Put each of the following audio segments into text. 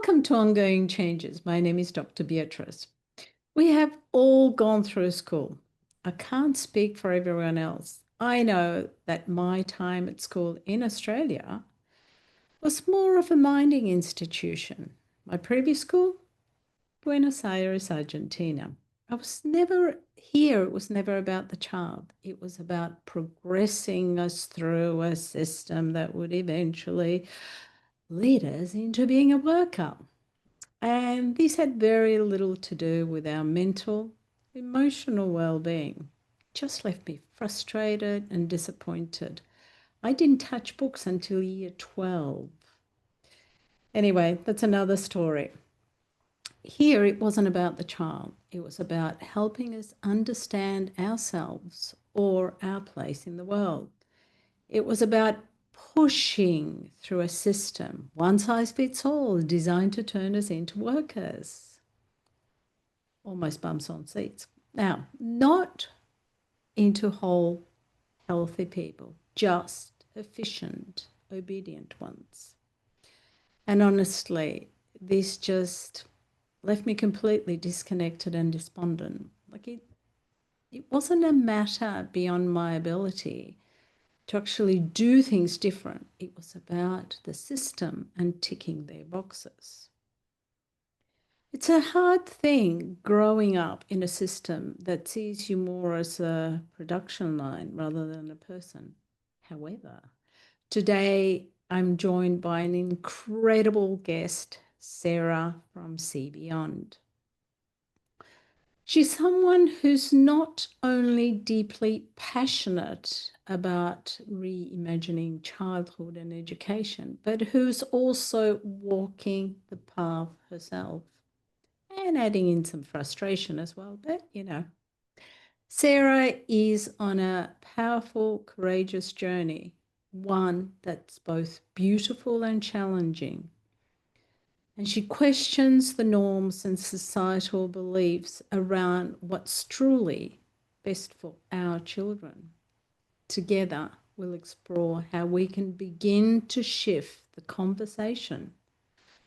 Welcome to Ongoing Changes. My name is Dr. Beatriz. We have all gone through school. I can't speak for everyone else. I know that my time at school in Australia was more of a minding institution. My previous school, Buenos Aires, Argentina. I was never here, it was never about the child. It was about progressing us through a system that would eventually lead us into being a worker. And this had very little to do with our mental, emotional well-being. It just left me frustrated and disappointed. I didn't touch books until year 12. Anyway, that's another story. Here, it wasn't about the child. It was about helping us understand ourselves or our place in the world. It was about pushing through a system, one size fits all, designed to turn us into workers. Almost bums on seats. Now, not into whole, healthy people, just efficient, obedient ones. And honestly, this just left me completely disconnected and despondent. It wasn't a matter beyond my ability to actually do things different. It was about the system and ticking their boxes. It's a hard thing growing up in a system that sees you more as a production line rather than a person. However, today I'm joined by an incredible guest, Sara from Sea Beyond. She's someone who's not only deeply passionate about reimagining childhood and education, but who's also walking the path herself and adding in some frustration as well. But, Sara is on a powerful, courageous journey, one that's both beautiful and challenging. And she questions the norms and societal beliefs around what's truly best for our children. Together, we'll explore how we can begin to shift the conversation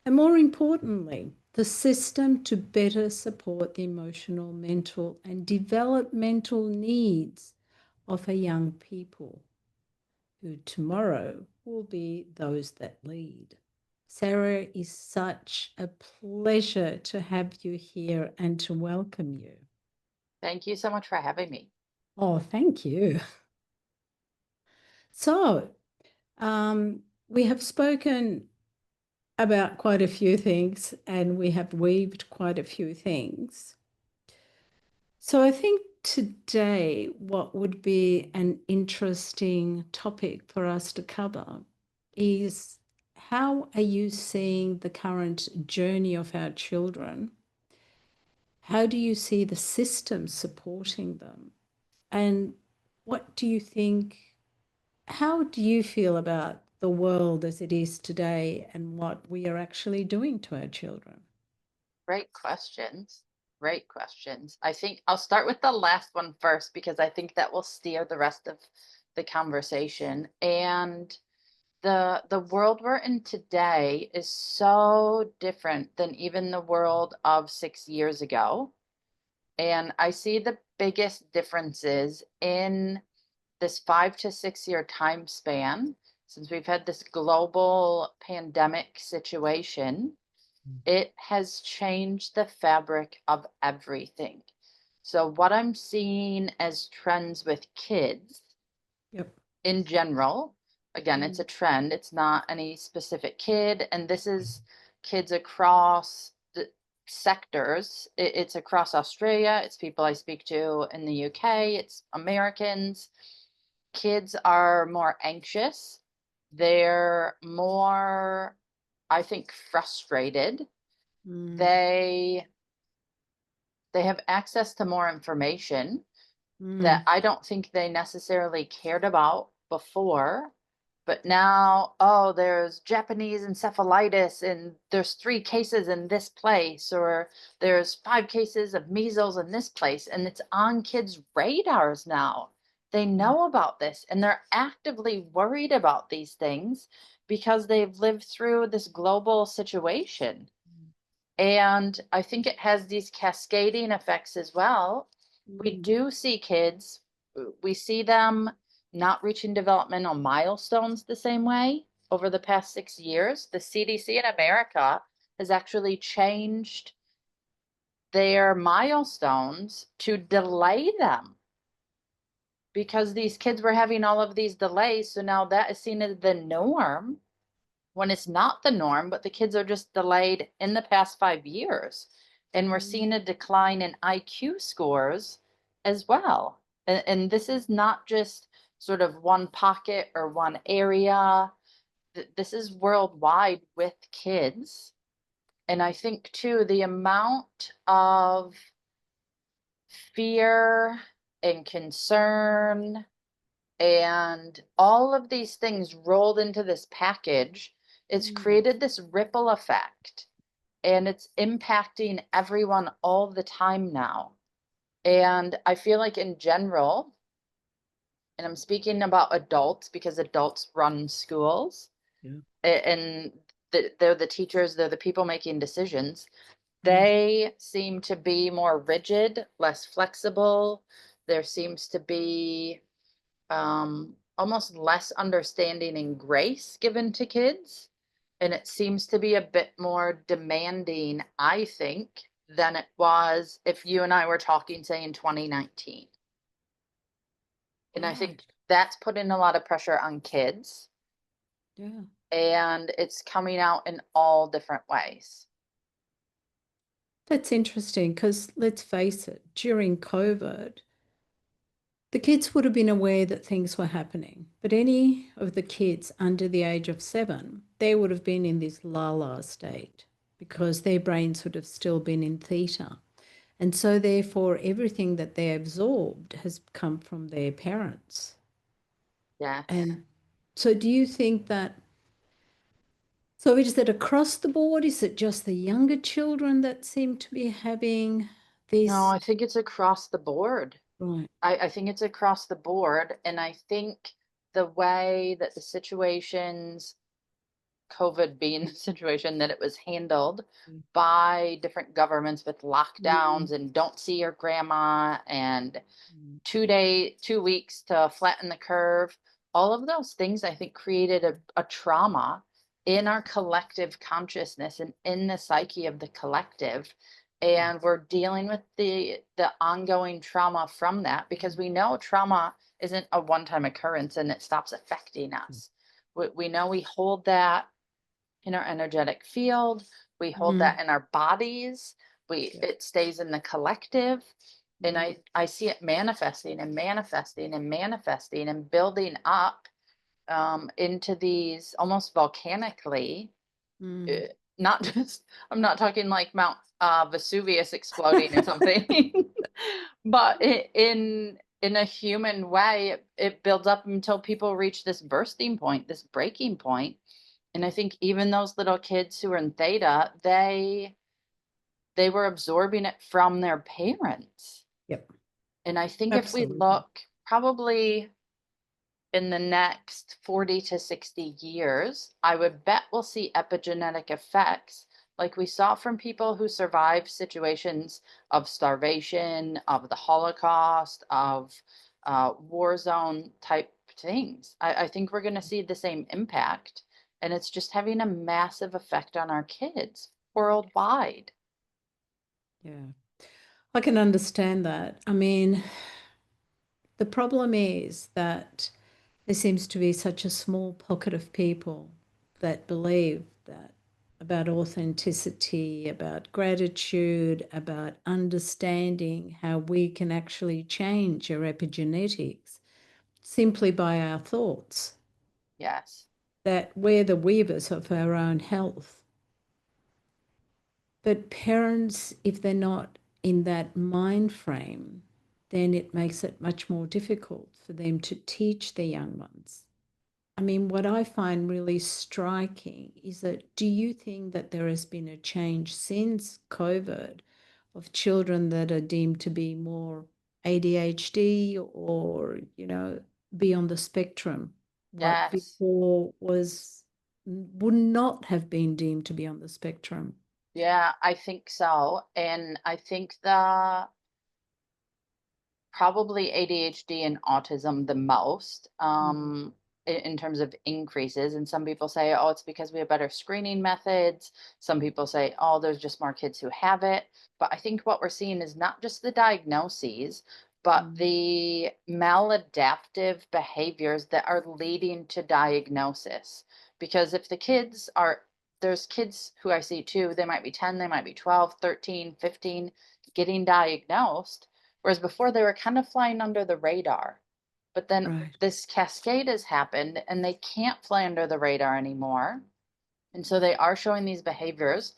and, more importantly, the system to better support the emotional, mental, and developmental needs of our young people who tomorrow will be those that lead. Sara, is such a pleasure to have you here and to welcome you. Thank you so much for having me. Oh, thank you. So, we have spoken about quite a few things and we have weaved quite a few things. So I think today what would be an interesting topic for us to cover is how are you seeing the current journey of our children? How do you see the system supporting them? And what do you think, how do you feel about the world as it is today and what we are actually doing to our children? Great questions. Great questions. I think I'll start with the last one first because I think that will steer the rest of the conversation. And the world we're in today is so different than even the world of 6 years ago. And I see the biggest differences in this 5 to 6 year time span since we've had this global pandemic situation. It has changed the fabric of everything. So, what I'm seeing as trends with kids Yep. in general, again, it's a trend, it's not any specific kid. And this is kids across the sectors. It's across Australia, it's people I speak to in the UK, it's Americans. Kids are more anxious, they're more, I think, frustrated. They have access to more information that I don't think they necessarily cared about before. But now, oh, there's Japanese encephalitis and there's 3 cases in this place, or there's 5 cases of measles in this place, and it's on kids' radars now. They know about this and they're actively worried about these things because they've lived through this global situation. And I think it has these cascading effects as well. We Mm. do see kids, we see them not reaching developmental milestones the same way over the past 6 years. The CDC in America has actually changed their milestones to delay them because these kids were having all of these delays. So now that is seen as the norm when it's not the norm, but the kids are just delayed in the past 5 years. And we're Mm. seeing a decline in IQ scores as well. And this is not just sort of one pocket or one area. This is worldwide with kids. And I think too, the amount of fear and concern and all of these things rolled into this package, it's Mm. created this ripple effect and it's impacting everyone all the time now. And I feel like in general, and I'm speaking about adults because adults run schools Yeah. and they're the teachers, they're the people making decisions. Mm. They seem to be more rigid, less flexible. There seems to be almost less understanding and grace given to kids. And it seems to be a bit more demanding, I think, than it was if you and I were talking, say, in 2019. And I think Right. that's putting a lot of pressure on kids, Yeah. and it's coming out in all different ways. That's interesting because let's face it, during COVID, the kids would have been aware that things were happening, but any of the kids under the age of 7, they would have been in this la-la state because their brains would have still been in theta. And so, therefore, everything that they absorbed has come from their parents. Yes. And so, do you think that? So, is it across the board? Is it just the younger children that seem to be having No, this? I think it's across the board. Right. I think it's across the board. And I think the way that the situations COVID being the situation that it was handled by different governments with Mm. lockdowns and don't see your grandma and Mm. 2 weeks to flatten the curve. All of those things I think created a trauma in our collective consciousness and in the psyche of the collective. And we're dealing with the ongoing trauma from that because we know trauma isn't a one-time occurrence and it stops affecting us. We know we hold that in our energetic field. We hold Mm. that in our bodies. Yeah. It stays in the collective. And Mm. I see it manifesting and manifesting and manifesting and building up into these almost volcanically. Mm. uh, Not just, I'm not talking like Mount Vesuvius exploding or something, but in a human way, it builds up until people reach this bursting point, this breaking point. And I think even those little kids who are in theta, they were absorbing it from their parents. Yep. And I think if we Absolutely. look probably in the next 40 to 60 years, I would bet we'll see epigenetic effects like we saw from people who survived situations of starvation, of the Holocaust, of war zone type things. I think we're going to see the same impact, and it's just having a massive effect on our kids worldwide. Yeah. I can understand that. I mean, the problem is that there seems to be such a small pocket of people that believe that about authenticity, about gratitude, about understanding how we can actually change our epigenetics simply by our thoughts, Yes. that we're the weavers of our own health. But parents, if they're not in that mind frame, then it makes it much more difficult for them to teach their young ones. I mean, what I find really striking is that do you think that there has been a change since COVID of children that are deemed to be more ADHD or, be on the spectrum? What Yes. before would not have been deemed to be on the spectrum? Yeah, I think so. And I think the probably ADHD and autism the most, Mm, in terms of increases. And some people say, oh, it's because we have better screening methods. Some people say, oh, there's just more kids who have it. But I think what we're seeing is not just the diagnoses, but mm, the maladaptive behaviors that are leading to diagnosis. Because if the kids are, there's kids who I see too, they might be 10, they might be 12, 13, 15, getting diagnosed. Whereas before they were kind of flying under the radar. But then right. this cascade has happened and they can't fly under the radar anymore. And so they are showing these behaviors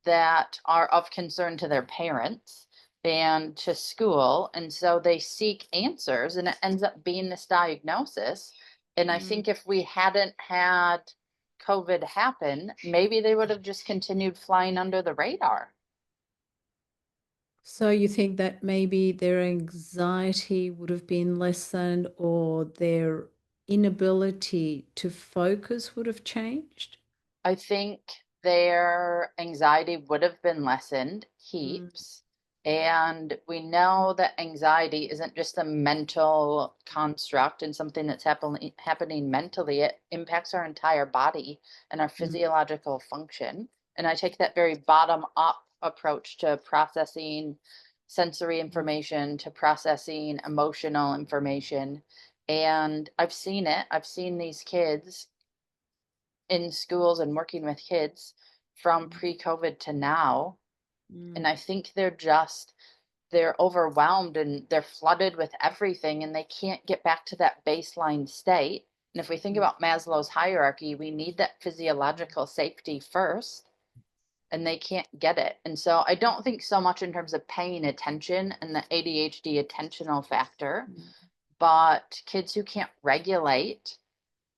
that are of concern to their parents and to school. And so they seek answers and it ends up being this diagnosis. And I Mm. think if we hadn't had COVID happen, maybe they would have just continued flying under the radar. So you think that maybe their anxiety would have been lessened or their inability to focus would have changed? I think their anxiety would have been lessened Mm, heaps. And we know that anxiety isn't just a mental construct and something that's happening mentally. It impacts our entire body and our mm, physiological function. And I take that very bottom up approach to processing sensory mm, information, to processing emotional information. And I've seen it. I've seen these kids in schools and working with kids from mm, pre-COVID to now. And mm, I think they're overwhelmed and they're flooded with everything and they can't get back to that baseline state. And if we think mm, about Maslow's hierarchy, we need that physiological safety first and they can't get it. And so I don't think so much in terms of paying attention and the ADHD attentional factor, mm, but kids who can't regulate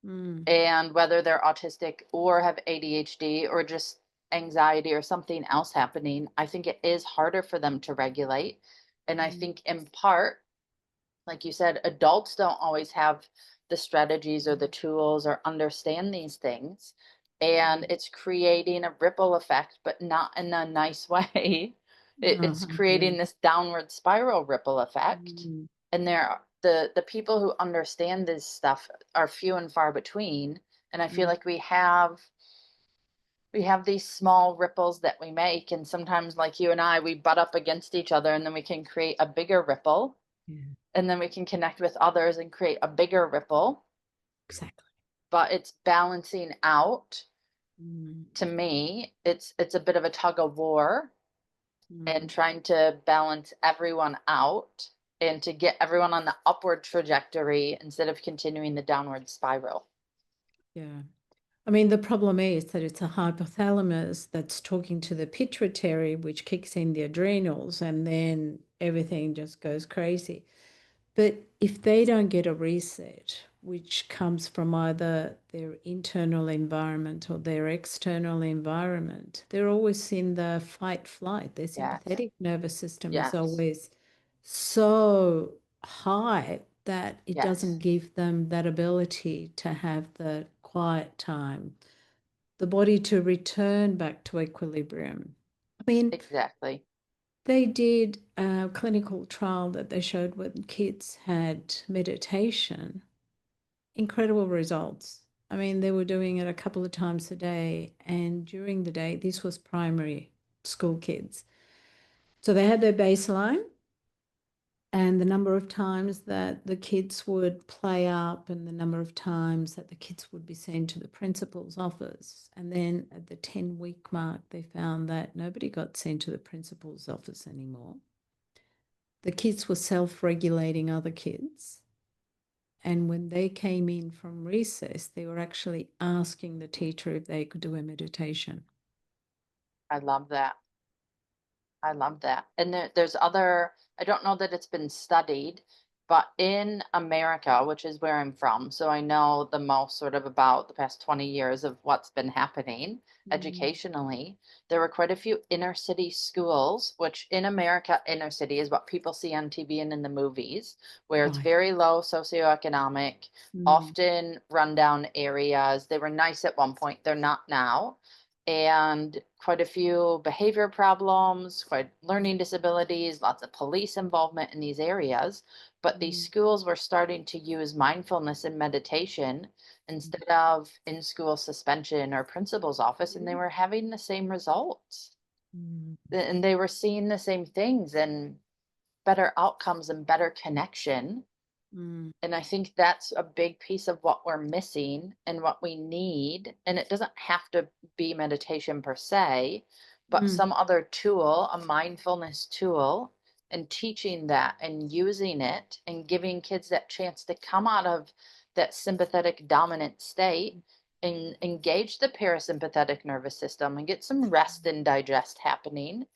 mm, and whether they're autistic or have ADHD or just anxiety or something else happening, I think it is harder for them to regulate. And I mm, think in part, like you said, adults don't always have the strategies or the tools or understand these things. And mm. it's creating a ripple effect, but not in a nice way. No, It's I creating agree. this downward spiral ripple effect. Mm, And the people who understand this stuff are few and far between. And I feel mm, like we have these small ripples that we make, and sometimes like you and I, we butt up against each other, and then we can create a bigger ripple, yeah, and then we can connect with others and create a bigger ripple. exactly. But it's balancing out. Mm, To me, it's a bit of a tug of war and mm, trying to balance everyone out and to get everyone on the upward trajectory instead of continuing the downward spiral. yeah. I mean, the problem is that it's a hypothalamus that's talking to the pituitary, which kicks in the adrenals, and then everything just goes crazy. But if they don't get a reset, which comes from either their internal environment or their external environment, they're always in the fight flight. Their Yes. sympathetic nervous system is Yes. always so high that it doesn't Yes. give them that ability to have the quiet time, the body to return back to equilibrium. I mean, Exactly. they did a clinical trial that they showed when kids had meditation, incredible results. I mean, they were doing it a couple of times a day, and during the day, this was primary school kids. So they had their baseline and the number of times that the kids would play up and the number of times that the kids would be sent to the principal's office. And then at the 10-week mark, they found that nobody got sent to the principal's office anymore. The kids were self-regulating other kids. And when they came in from recess, they were actually asking the teacher if they could do a meditation. I love that. I love that. And there's other, I don't know that it's been studied, but in America, which is where I'm from, so I know the most sort of about the past 20 years of what's been happening Mm, educationally. There were quite a few inner city schools, which in America, inner city is what people see on TV and in the movies, where it's right. very low socioeconomic, Mm, often rundown areas. They were nice at one point, they're not now, and quite a few behavior problems, quite learning disabilities, lots of police involvement in these areas. But these Mm, schools were starting to use mindfulness and meditation instead of in school suspension or principal's office, and they were having the same results. mm, And they were seeing the same things and better outcomes and better connection. mm, And I think that's a big piece of what we're missing and what we need. And it doesn't have to be meditation per se, but mm, some other tool, a mindfulness tool, and teaching that and using it and giving kids that chance to come out of that sympathetic dominant state and engage the parasympathetic nervous system and get some rest and digest happening,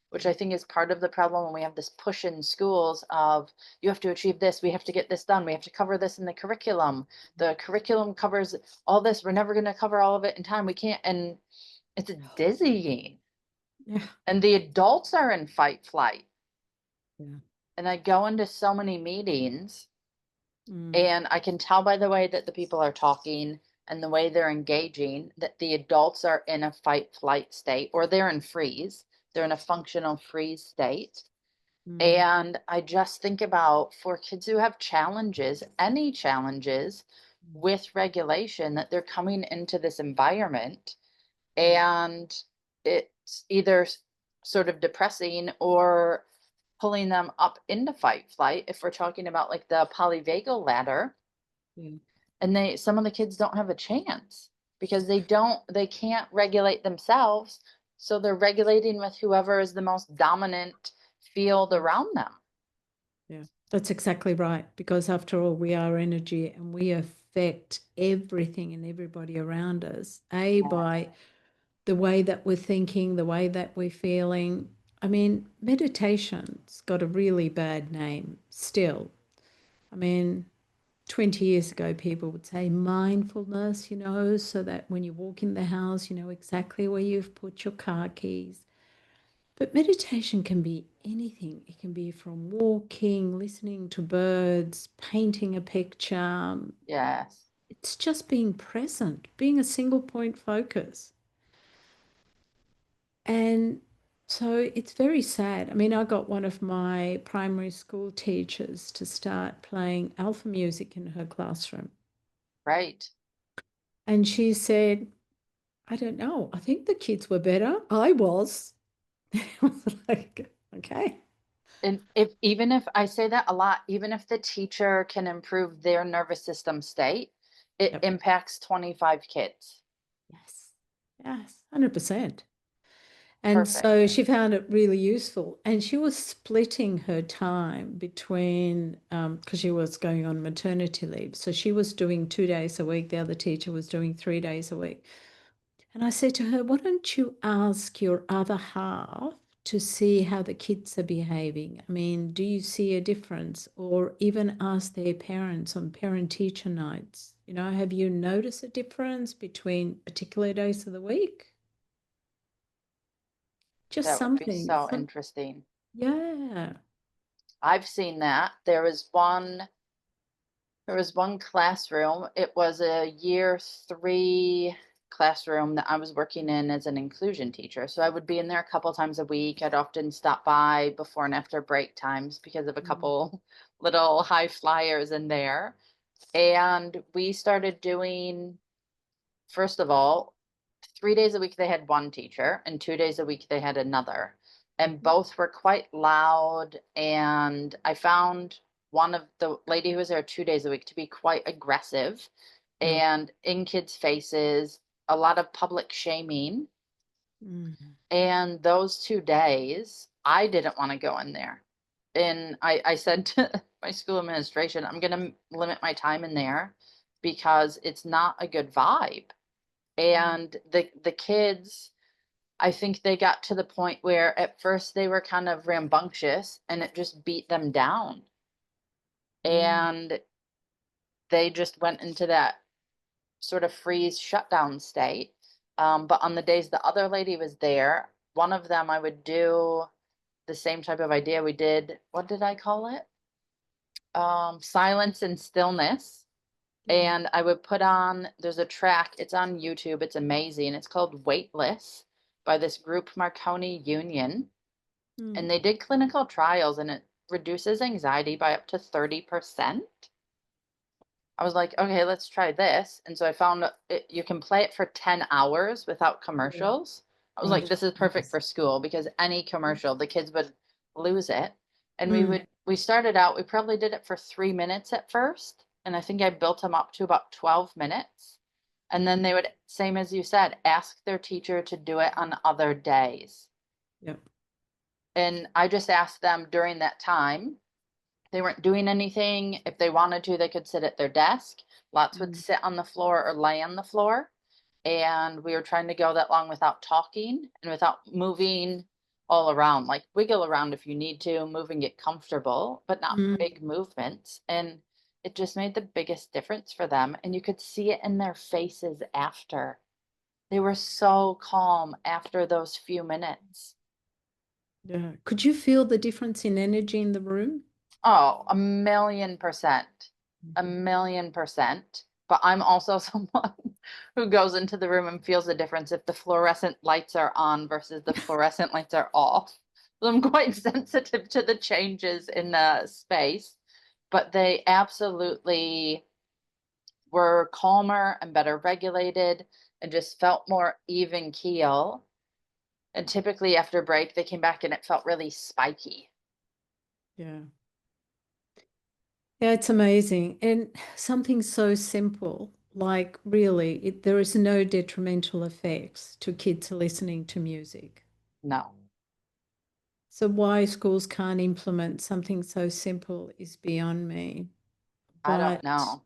which I think is part of the problem when we have this push in schools of you have to achieve this, we have to get this done, we have to cover this in the curriculum. The curriculum covers all this, we're never going to cover all of it in time. We can't, and it's dizzying. yeah, And the adults are in fight flight. yeah, And I go into so many meetings mm, and I can tell by the way that the people are talking and the way they're engaging that the adults are in a fight flight state or they're in freeze. They're in a functional freeze state. mm, And I just think about for kids who have challenges, any challenges with regulation, that they're coming into this environment mm, and it's either sort of depressing or pulling them up into fight flight if we're talking about like the polyvagal ladder. yeah. And some of the kids don't have a chance because they can't regulate themselves, so they're regulating with whoever is the most dominant field around them. Yeah, that's exactly right. Because after all, we are energy and we affect everything and everybody around us, by the way that we're thinking, the way that we're feeling. I mean, meditation's got a really bad name still. I mean, 20 years ago, people would say mindfulness, so that when you walk in the house, you know exactly where you've put your car keys. But meditation can be anything. It can be from walking, listening to birds, painting a picture. Yes. It's just being present, being a single point focus. And so it's very sad. I mean, I got one of my primary school teachers to start playing alpha music in her classroom. Right. And she said, I don't know. I think the kids were better. I was. I was like, okay. And if even if I say that a lot, even if the teacher can improve their nervous system state, it Yep. impacts 25 kids. Yes. Yes. 100%. And Perfect. so she found it really useful. And she was splitting her time between, because she was going on maternity leave. So she was doing 2 days a week. The other teacher was doing 3 days a week. And I said to her, why don't you ask your other half to see how the kids are behaving? I mean, do you see a difference? Or even ask their parents on parent teacher nights. Have you noticed a difference between particular days of the week? Just That would be something. so interesting. Yeah. I've seen that. There was one classroom. It was a year 3 classroom that I was working in as an inclusion teacher. So I would be in there a couple times a week. I'd often stop by before and after break times because of a Mm, couple little high flyers in there. And we started doing, first of all, 3 days a week they had one teacher, and 2 days a week they had another. And mhm, both were quite loud. And I found one of the lady who was there 2 days a week to be quite aggressive yeah. and in kids' faces, a lot of public shaming. Mm, And those 2 days, I didn't want to go in there. And I said to my school administration, I'm going to limit my time in there because it's not a good vibe. mm, And the kids, I think they got to the point where at first they were kind of rambunctious and it just beat them down. mm, And they just went into that sort of freeze shutdown state. But on the days the other lady was there, one of them I would do the same type of idea we did. What did I call it? Silence and stillness. Yeah. And I would put on, there's a track, it's on YouTube, it's amazing. It's called Weightless by this group, Marconi Union. Mm. And they did clinical trials and it reduces anxiety by up to 30%. I was like, okay, let's try this. And so I found you can play it for 10 hours without Yeah. commercials. I was like, Right. this is perfect Yes. for school because any commercial, the kids would lose it. And Mm. we started out, we probably did it for 3 minutes at first. And I think I built them up to about 12 minutes. And then they would, same as you said, ask their teacher to do it on other days. Yep. And I just asked them during that time, they weren't doing anything. If they wanted to, they could sit at their desk. Lots would Mm. sit on the floor or lay on the floor. And we were trying to go that long without talking and without moving all around, like wiggle around if you need to, move and get comfortable, but not Mm. big movements. And it just made the biggest difference for them. And you could see it in their faces after. They were so calm after those few minutes. Yeah. Could you feel the difference in energy in the room? Oh, 1,000,000%. A Mhm. 1,000,000%. But I'm also someone who goes into the room and feels the difference if the fluorescent lights are on versus the fluorescent lights are off. So I'm quite sensitive to the changes in the space, but they absolutely were calmer and better regulated and just felt more even keel. And typically after break, they came back and it felt really spiky. Yeah. Yeah, it's amazing. And something so simple, like really, there is no detrimental effects to kids listening to music. No, So why schools can't implement something so simple is beyond me. I don't But know.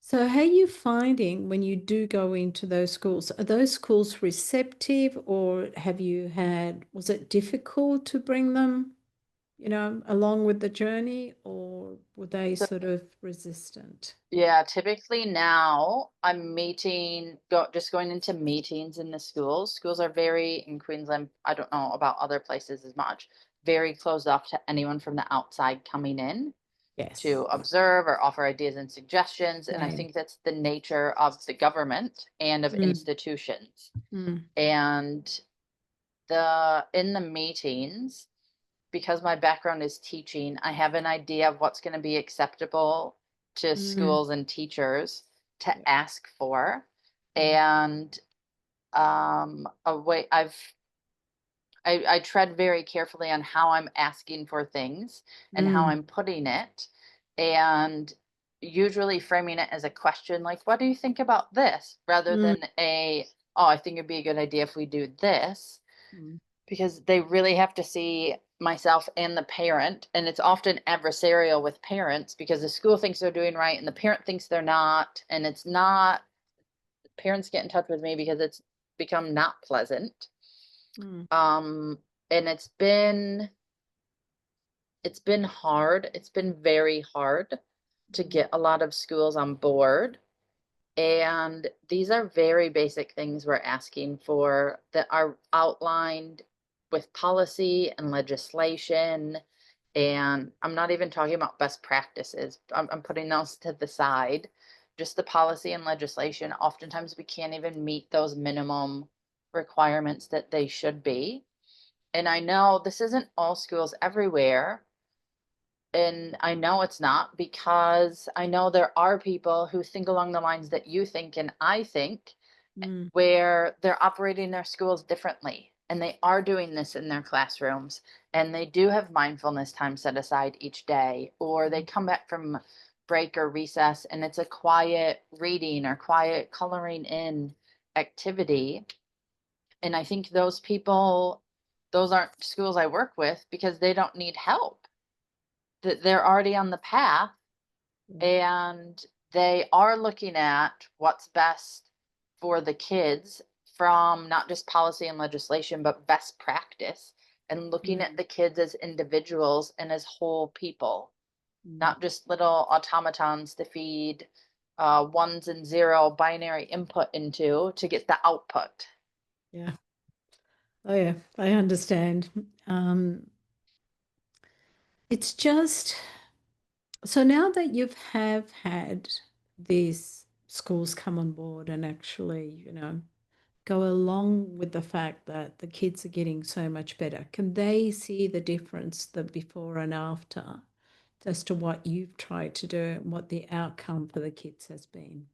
so how are you finding when you do go into those schools? Are those schools receptive or was it difficult to bring them, along with the journey, or were they So sort of resistant? yeah, typically now I'm just going into meetings in the schools. Schools are very, in Queensland, I don't know about other places as much, very closed off to anyone from the outside coming in to Yes, observe or offer ideas and suggestions. And I same. think that's the nature of the government and of Mm, institutions. mm, And in the meetings, because my background is teaching, I have an idea of what's going to be acceptable to mm, schools and teachers to yeah, ask for. mm, And a way I tread very carefully on how I'm asking for things and how mm, I'm putting it, and usually framing it as a question like, what do you think about this? Rather mm, than oh, I think it'd be a good idea if we do this, mm. because they really have to see myself and the parent, and it's often adversarial with parents because the school thinks they're doing right and the parent thinks they're not, and it's not. Parents get in touch with me because it's become not pleasant. Mm, um and it's been hard. It's been very hard to mm, get a lot of schools on board. And these are very basic things we're asking for that are outlined with policy and legislation. And I'm not even talking about best practices. I'm putting those to the side. Just the policy and legislation. Oftentimes we can't even meet those minimum requirements that they should be. And I know this isn't all schools everywhere, and I know it's not, because I know there are people who think along the lines that you think and I think, mm, where they're operating their schools differently. And they are doing this in their classrooms. And they do have mindfulness time set aside each day. Or they mm. come back from break or recess and it's a quiet reading or quiet coloring in activity. And I think those people, those aren't schools I work with because they don't need help. That they're already on the path, Yeah. and they are looking at what's best for the kids from not just policy and legislation, but best practice, and looking at Mm, the kids as individuals and as whole people, mm. not just little automatons to feed ones and zero binary input into to get the output. Yeah. Oh, yeah. I understand. Um, it's just so now that you've have had these schools come on board and actually, go along with the fact that the kids are getting so much better? Can they see the difference, the before and after, as to what you've tried to do and what the outcome for the kids has been?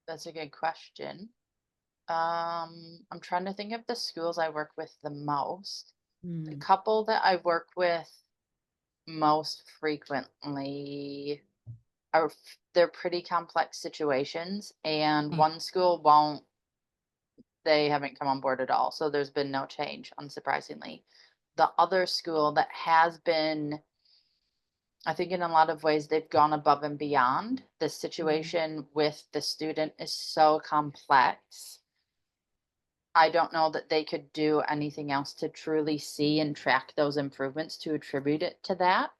That's a good question. I'm trying to think of the schools I work with the most. The Mm. couple that I work with most frequently are they're pretty complex situations, and Ah, one school won't, they haven't come on board at all. So there's been no change, unsurprisingly. The other school that has been, I think in a lot of ways they've gone above and beyond. The mm, situation with the student is so complex. I don't know that they could do anything else to truly see and track those improvements to attribute it to that.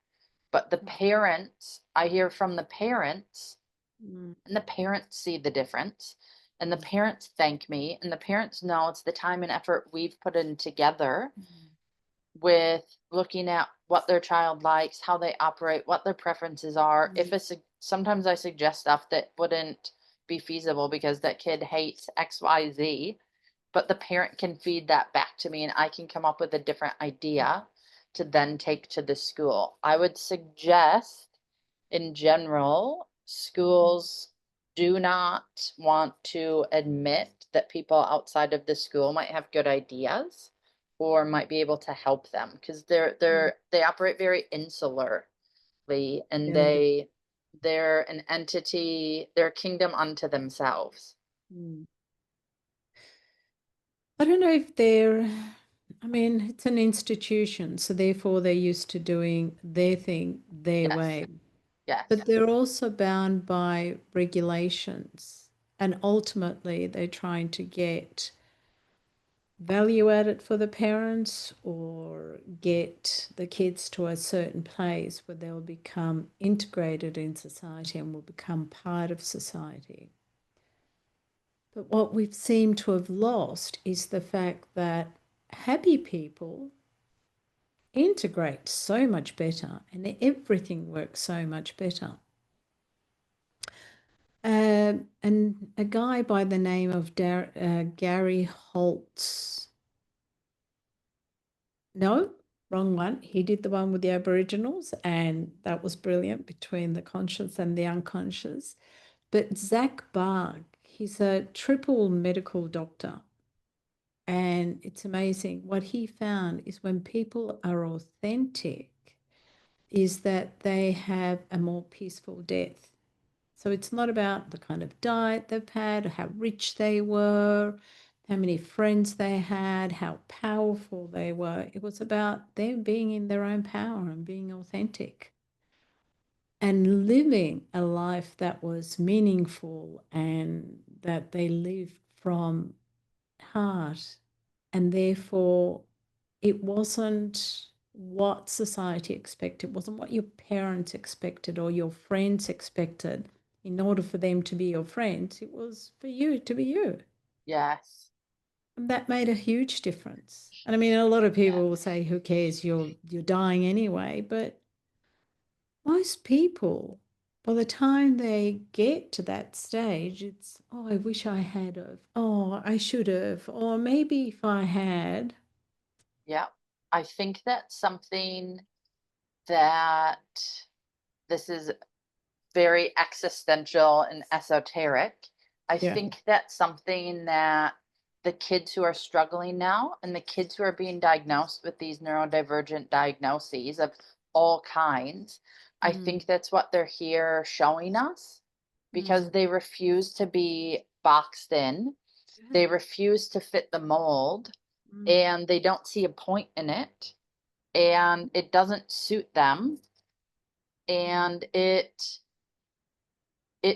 But the parents, I hear from the parents, mm, and the parents see the difference. And the mm, parents thank me, and the parents know it's the time and effort we've put in together mm, with looking at what their child likes, how they operate, what their preferences are. mm, If it's sometimes I suggest stuff that wouldn't be feasible because that kid hates XYZ, but the parent can feed that back to me and I can come up with a different idea to then take to the school. I would suggest in general, schools do not want to admit that people outside of the school might have good ideas or might be able to help them because mm. they operate very insularly, and Yeah, they do. they're an entity, they're a kingdom unto themselves. Mm. I don't know if they're, I mean, it's an institution, so therefore they're used to doing their thing their Yes, way. But yes, they're also bound by regulations. And ultimately, they're trying to get value added for the parents or get the kids to a certain place where they'll become integrated in society and will become part of society. But what we've seemed to have lost is the fact that happy people integrate so much better and everything works so much better. And a guy by the name of Gary Holtz, no, wrong one. He did the one with the Aboriginals, and that was brilliant between the conscious and the unconscious. But Zach Barg, he's a triple medical doctor. And it's amazing. What he found is when people are authentic, is that they have a more peaceful death. So it's not about the kind of diet they've had, or how rich they were, how many friends they had, how powerful they were. It was about them being in their own power and being authentic and living a life that was meaningful and that they lived from heart. And therefore, it wasn't what society expected, it wasn't what your parents expected or your friends expected in order for them to be your friends. It was for you to be you. yes, And that made a huge difference. And I mean, a lot of yeah, people will say, who cares? You're dying anyway. But most people, by the time they get to that stage, it's, oh, I wish I had of, oh, I should have, or maybe if I had. yeah. I think that's something that this is very existential and esoteric. I Yeah. think that's something that the kids who are struggling now and the kids who are being diagnosed with these neurodivergent diagnoses of all kinds, I Mm, think that's what they're here showing us because mm, they refuse to be boxed in. yeah, They refuse to fit the mold mm, and they don't see a point in it and it doesn't suit them mm, and it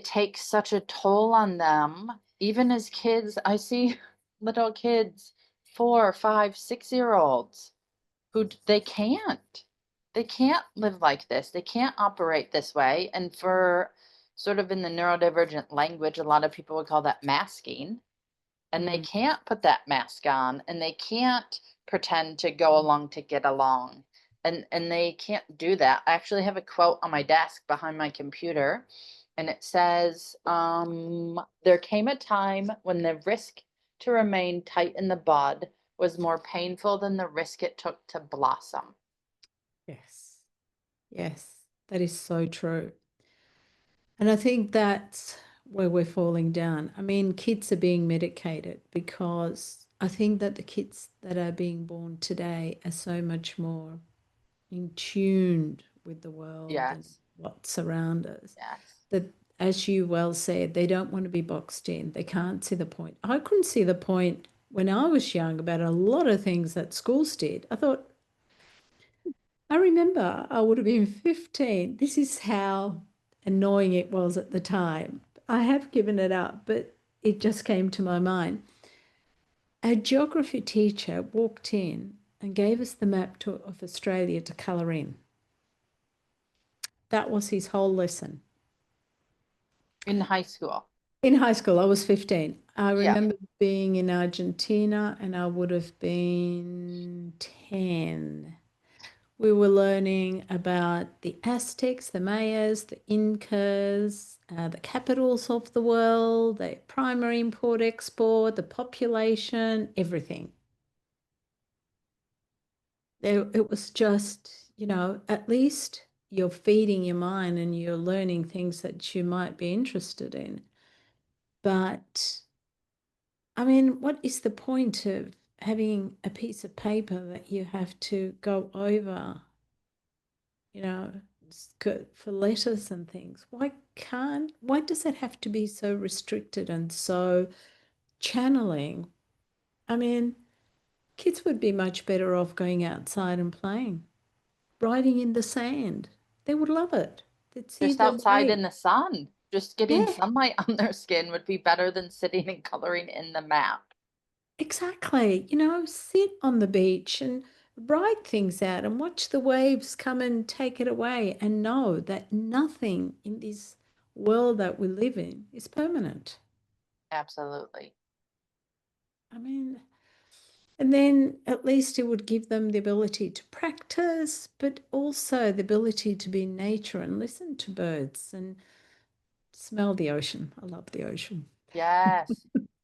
takes such a toll on them. Even as kids, I see little kids, 4, 5, 6 year olds who they can't live like this. They can't operate this way. And for sort of in the neurodivergent language, a lot of people would call that masking. And they mm, can't put that mask on and they can't pretend to go mm, along to get along. And they can't do that. I actually have a quote on my desk behind my computer and it says, there came a time when the risk to remain tight in the bud was more painful than the risk it took to blossom. Yes. Yes. That is so true. And I think that's where we're falling down. I mean, kids are being medicated because I think that the kids that are being born today are so much more in tune with the world and Yes, what's around us. yes. That, as you well said, they don't want to be boxed in. They can't see the point. I couldn't see the point when I was young about a lot of things that schools did. I remember I would have been 15. This is how annoying it was at the time. I have given it up, but it just came to my mind. A geography teacher walked in and gave us the map of Australia to colour in. That was his whole lesson. In high school. In high school, I was 15. I Yeah. remember being in Argentina and I would have been 10. We were learning about the Aztecs, the Mayas, the Incas, the capitals of the world, the primary import export, the population, everything. It was just, at least you're feeding your mind and you're learning things that you might be interested in. But I mean, what is the point of having a piece of paper that you have to go over, you know, for letters and things? Why does it have to be so restricted and so channeling? I mean, kids would be much better off going outside and playing, riding in the sand. They would love it. They'd see Just the outside in wave. the sun. Just getting Yeah, sunlight on their skin would be better than sitting and coloring in the map. exactly. Sit on the beach and write things out and watch the waves come and take it away and know that nothing in this world that we live in is permanent. Absolutely. I mean, and then at least it would give them the ability to practice, but also the ability to be in nature and listen to birds and smell the ocean. I love the ocean. Yes.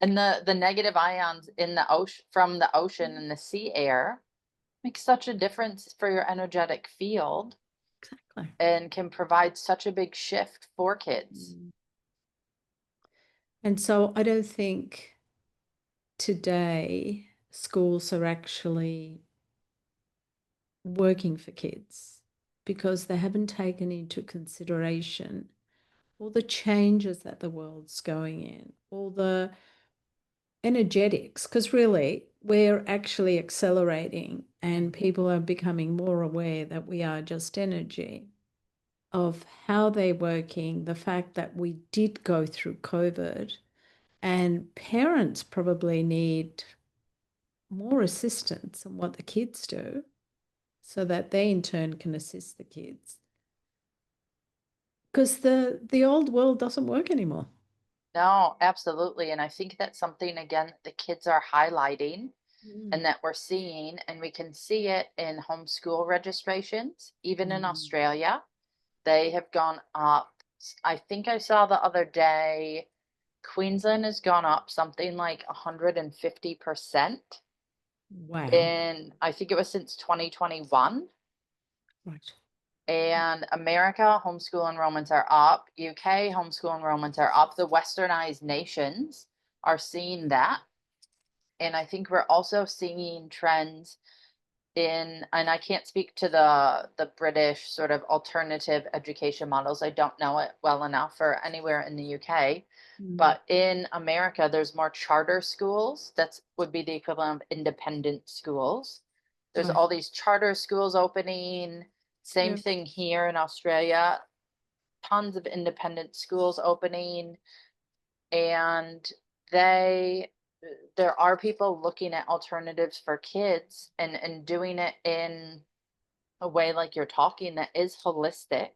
And the negative ions in the ocean from the ocean and the sea air makes such a difference for your energetic field Exactly. and can provide such a big shift for kids. Mm. And so I don't think today schools are actually working for kids because they haven't taken into consideration all the changes that the world's going in, all the energetics, because really we're actually accelerating and people are becoming more aware that we are just energy, of how they're working, the fact that we did go through COVID, and parents probably need more assistance in what the kids do so that they in turn can assist the kids. Because the old world doesn't work anymore. No, absolutely. And I think that's something again that the kids are highlighting Mm. and that we're seeing, and we can see it in homeschool registrations, even in Mm. Australia. They have gone up. I think I saw the other day, Queensland has gone up something like 150% Wow. in, I think it was since 2021. Right. And America, homeschool enrollments are up. UK, homeschool enrollments are up. The westernized nations are seeing that. And I think we're also seeing trends in, and I can't speak to the British sort of alternative education models. I don't know it well enough for anywhere in the UK. Mm. But in America, there's more charter schools. That's would be the equivalent of independent schools. There's Right. all these charter schools opening. Same Yeah. thing here in Australia. Tons of independent schools opening, and they there are people looking at alternatives for kids and doing it in a way like you're talking that is holistic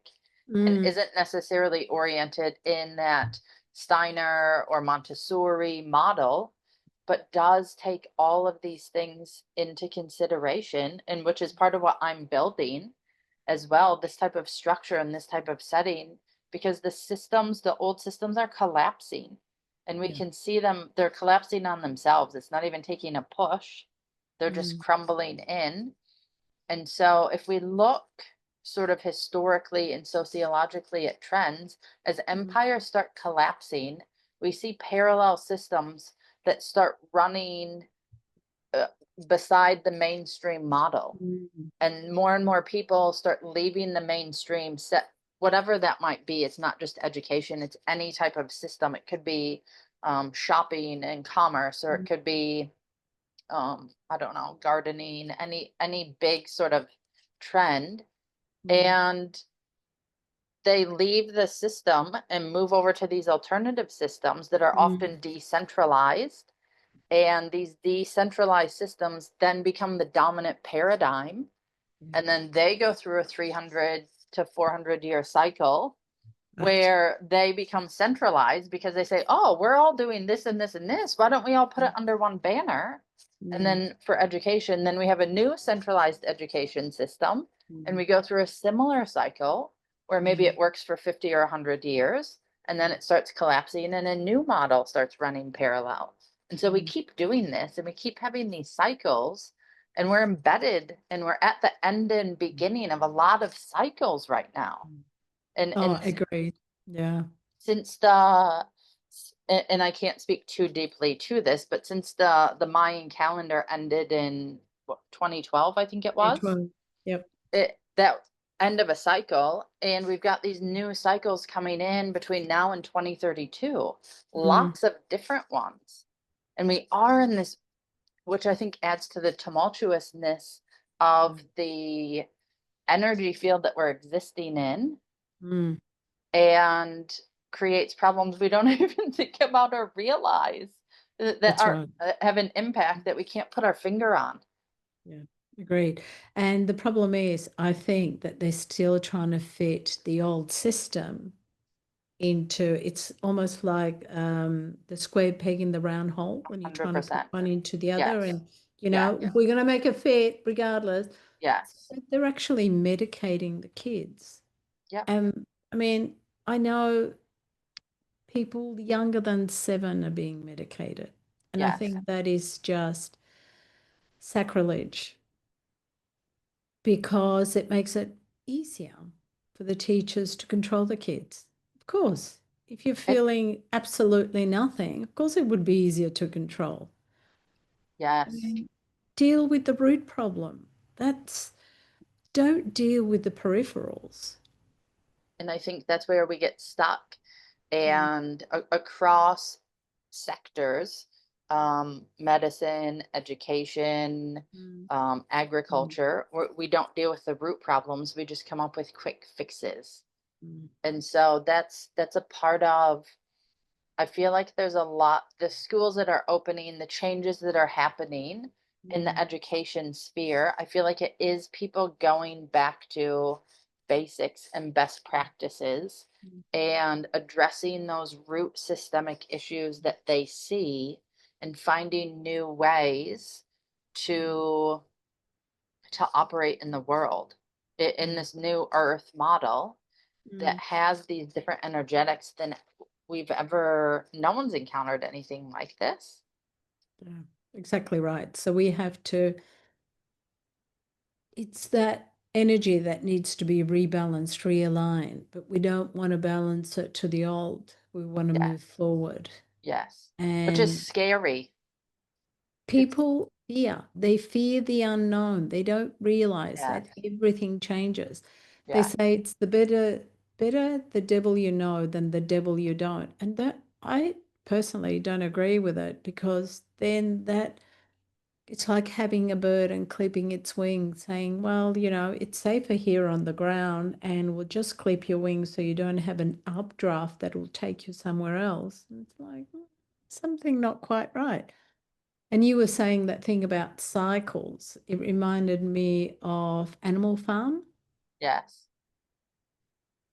and Mm. isn't necessarily oriented in that Steiner or Montessori model, but does take all of these things into consideration, and which is part of what I'm building as well, this type of structure and this type of setting, because the old systems are collapsing. And we Yeah. can see them, they're collapsing on themselves. It's not even taking a push, they're just Mm, crumbling in. And so if we look sort of historically and sociologically at trends, as mm, empires start collapsing, we see parallel systems that start running uh, beside the mainstream model. mm. And more people start leaving the mainstream set, whatever that might be. It's not just education, it's any type of system. It could be shopping and commerce, or it Mm, could be I don't know, gardening, any big sort of trend. mm, And they leave the system and move over to these alternative systems that are mm, often decentralized. And these decentralized systems then become the dominant paradigm. yeah. And then they go through a 300 to 400 year cycle Right. where they become centralized because they say, oh, we're all doing this and this and this. Why don't we all put it under one banner? And Mm, then for education, then we have a new centralized education system. And mm, we go through a similar cycle where maybe mm, it works for 50 or 100 years. And then it starts collapsing and a new model starts running parallel. And so we mm, keep doing this and we keep having these cycles. And we're embedded and we're at the end and beginning of a lot of cycles right now. mm. And Oh, and agreed. Yeah. since the and I can't speak too deeply to this, but since the Mayan calendar ended in what, 2012, I think it was, 2012. Yep. it that end of a cycle, and we've got these new cycles coming in between now and 2032, Mm, lots of different ones. And we are in this, which I think adds to the tumultuousness of the energy field that we're existing in, mm. and creates problems we don't even think about or realize that That's are right. have an impact that we can't put our finger on. Yeah, agreed. And the problem is, I think that they're still trying to fit the old system into it's almost like the square peg in the round hole when you're trying to put 100%. one into the other. Yes. And, Yes. we're going to make it fit regardless. Yes. But they're actually medicating the kids. Yep. And I mean, I know people younger than 7 are being medicated. And I Yes. think that is just sacrilege because it makes it easier for the teachers to control the kids. Of course, if you're It, feeling absolutely nothing, of course it would be easier to control. I yes. mean, deal with the root problem. That's don't deal with the peripherals. And I think that's where we get stuck. Mm, And across sectors, medicine, education, mm, mm, agriculture, we don't deal with the root problems. We just come up with quick fixes. mm, And so that's a part of, I feel like there's a lot, the schools that are opening, the changes that are happening in the mm, education sphere, I feel like it is people going back to basics and best practices mm, and addressing those root systemic issues that they see and finding new ways to operate in the world in mm, this new earth model that mm. has these different energetics than we've ever, no one's encountered anything like this. Yeah, exactly right. So we have to, it's that energy that needs to be rebalanced, realigned, but we don't want to balance it to the old. We want to Yes, move forward. yes, which is And scary. It's people fear, they fear the unknown. They don't realize yes, that everything changes. They yes, say it's the better the devil you know than the devil you don't. And that I personally don't agree with it because then that it's like having a bird and clipping its wings, saying, well, it's safer here on the ground and we'll just clip your wings so you don't have an updraft that will take you somewhere else. And it's like something not quite right. And you were saying that thing about cycles. It reminded me of Animal Farm. yes.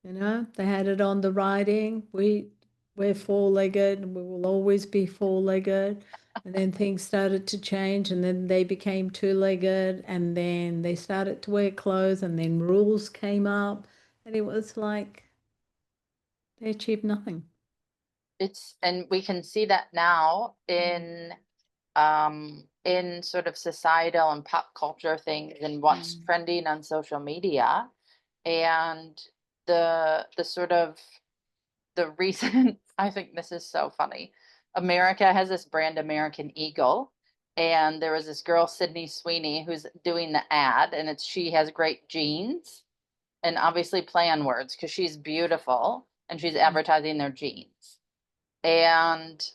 They had it on the writing. We're four-legged and we will always be four-legged. And then things started to change and then they became two-legged and then they started to wear clothes and then rules came up. And it was like, They achieve nothing. And we can see that now in sort of societal and pop culture things and what's trending on social media. And the sort of the reason I think this is so funny. America has this brand American Eagle, and there was this girl, Sydney Sweeney, who's doing the ad, and she has great jeans, and obviously play on words because she's beautiful and she's advertising their jeans. And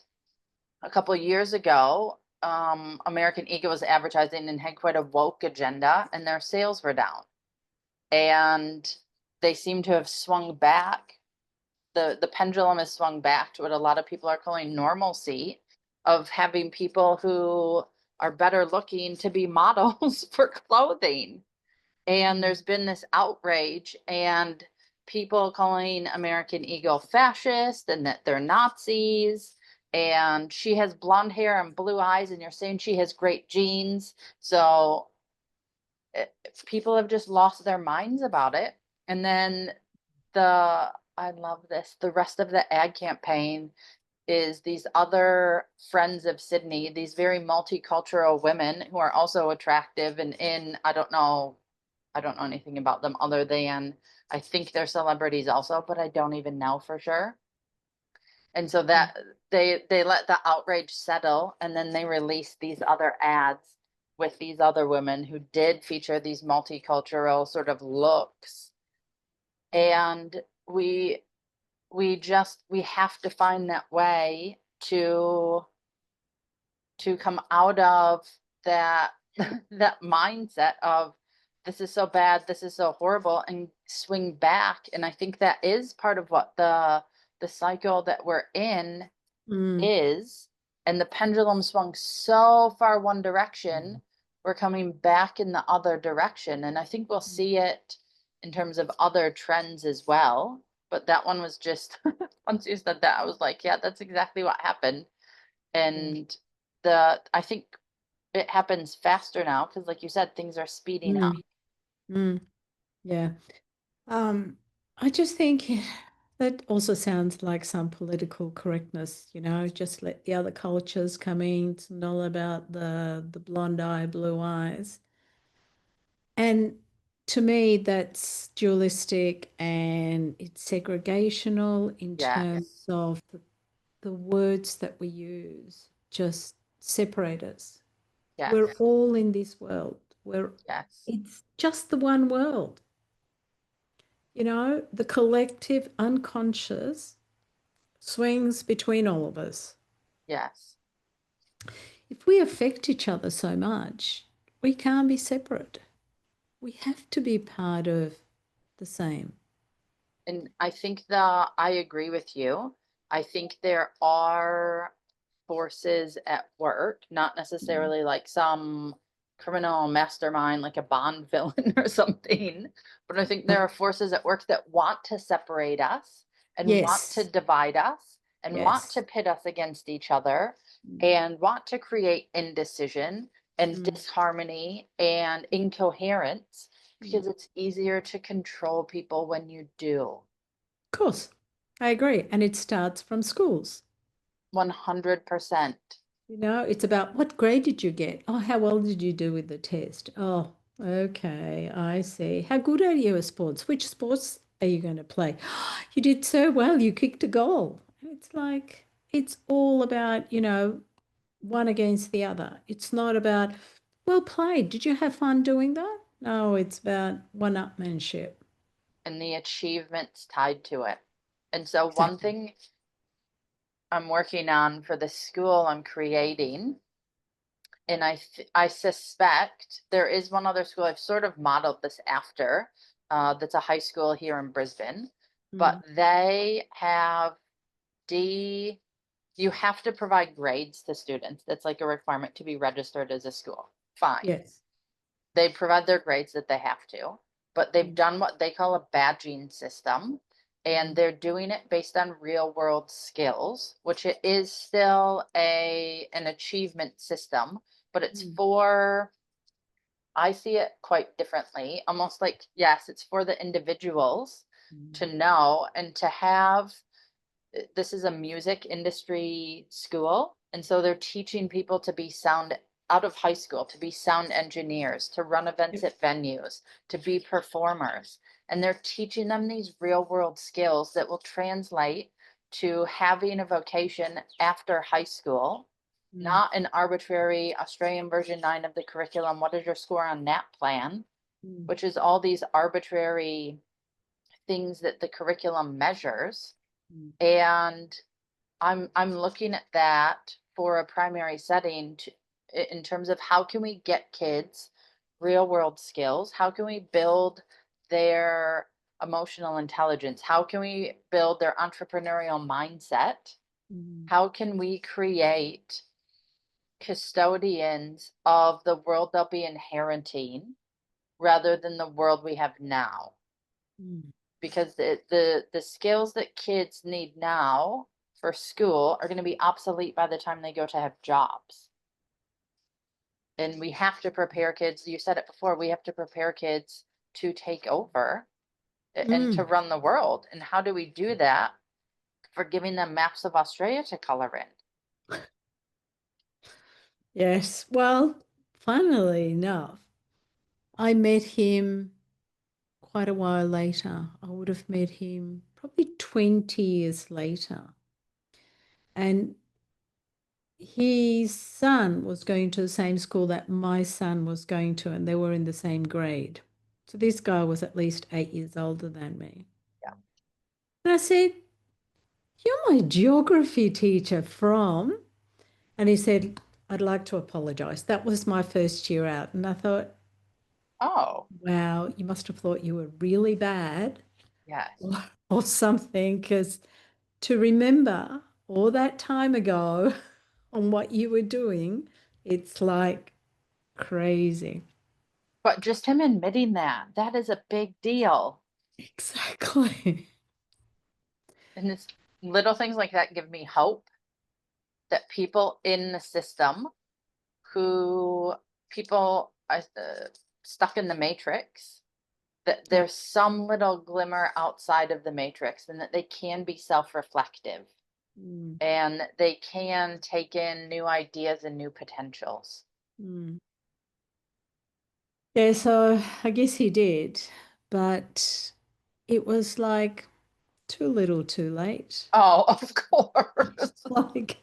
a couple of years ago, American Eagle was advertising and had quite a woke agenda, and their sales were down. And they seem to have swung back. The pendulum has swung back to what a lot of people are calling normalcy, of having people who are better looking to be models for clothing. And there's been this outrage and people calling American Eagle fascist and that they're Nazis. And she has blonde hair and blue eyes, and you're saying she has great genes. So people have just lost their minds about it. And then I love this, the rest of the ad campaign is these other friends of Sydney, these very multicultural women who are also attractive and I don't know anything about them other than I think they're celebrities also, but I don't even know for sure. And so that they let the outrage settle, and then they release these other ads with these other women who did feature these multicultural sort of looks. And we have to find that way to come out of that that mindset of this is so bad, this is so horrible, and swing back. And I think that is part of what the cycle that we're in is. And the pendulum swung so far one direction, we're coming back in the other direction. And I think we'll see it in terms of other trends as well. But that one was just, once you said that, I was like, yeah, that's exactly what happened. And I think it happens faster now because, like you said, things are speeding up. Yeah. I just think that also sounds like some political correctness, just let the other cultures come in. It's not all about the blonde eye, blue eyes. And to me, that's dualistic and it's segregational in terms Yes, of the words that we use just separate us. We're yes, all in this world. yes. It's just the one world. The collective unconscious swings between all of us. Yes. If we affect each other so much, we can't be separate. We have to be part of the same. And I think I agree with you. I think there are forces at work, not Mm. necessarily like some criminal mastermind, like a Bond villain or something, but I think there are forces at work that want to separate us and want to Yes, divide us and want to yes. pit us against each other Mm. and want to create indecision and Mm. disharmony and incoherence Mm. because it's easier to control people when you do. Of course, I agree. And it starts from schools. 100%. It's about what grade did you get? Oh, how well did you do with the test? Oh, okay, I see. How good are you at sports? Which sports are you going to play? You did so well, you kicked a goal. It's like, it's all about, one against the other. It's not about, well played. Did you have fun doing that? No, it's about one-upmanship. And the achievements tied to it. And so, one Exactly. thing I'm working on for the school I'm creating, and I suspect there is one other school I've sort of modeled this after, that's a high school here in Brisbane, but Mm. they have D. You have to provide grades to students. That's like a requirement to be registered as a school. Fine. Yes. They provide their grades that they have to, but they've Mm. done what they call a badging system, and Mm. they're doing it based on real world skills, which it is still an achievement system, but it's Mm. for, I see it quite differently, almost like, yes, it's for the individuals to Mm. know and to have. this is a music industry school. And so they're teaching people to be sound out of high school, to be sound engineers, to run events Yep. at venues, to be performers. And they're teaching them these real world skills that will translate to having a vocation after high school, Mm, not an arbitrary Australian version 9 of the curriculum. What is your score on that plan? mm, Which is all these arbitrary things that the curriculum measures. mm, And I'm looking at that for a primary setting to, in terms of how can we get kids real world skills? How can we build their emotional intelligence? How can we build their entrepreneurial mindset? mm, How can we create custodians of the world they'll be inheriting rather than the world we have now? mm. Because the skills that kids need now for school are going to be obsolete by the time they go to have jobs. And we have to prepare kids, you said it before, we have to prepare kids to take over and to Mm. run the world. And how do we do that? For giving them maps of Australia to color in. Yes. Well, funnily enough, I met him quite a while later. I would have met him probably 20 years later. And his son was going to the same school that my son was going to, and they were in the same grade. So this guy was at least 8 years older than me. Yeah. And I said, "You're my geography teacher from?" And he said, "I'd like to apologize. That was my first year out." And I thought, Oh, wow, you must have thought you were really bad yes. or something, because to remember all that time ago on what you were doing, it's like crazy. But just him admitting that, that is a big deal. Exactly. And it's little things like that give me hope that people in the system who people stuck in the matrix, that Yeah. there's some little glimmer outside of the matrix and that they can be self-reflective Mm, and they can take in new ideas and new potentials. mm. Yeah, so I guess he did, but it was like too little, too late. Oh, of course. Like,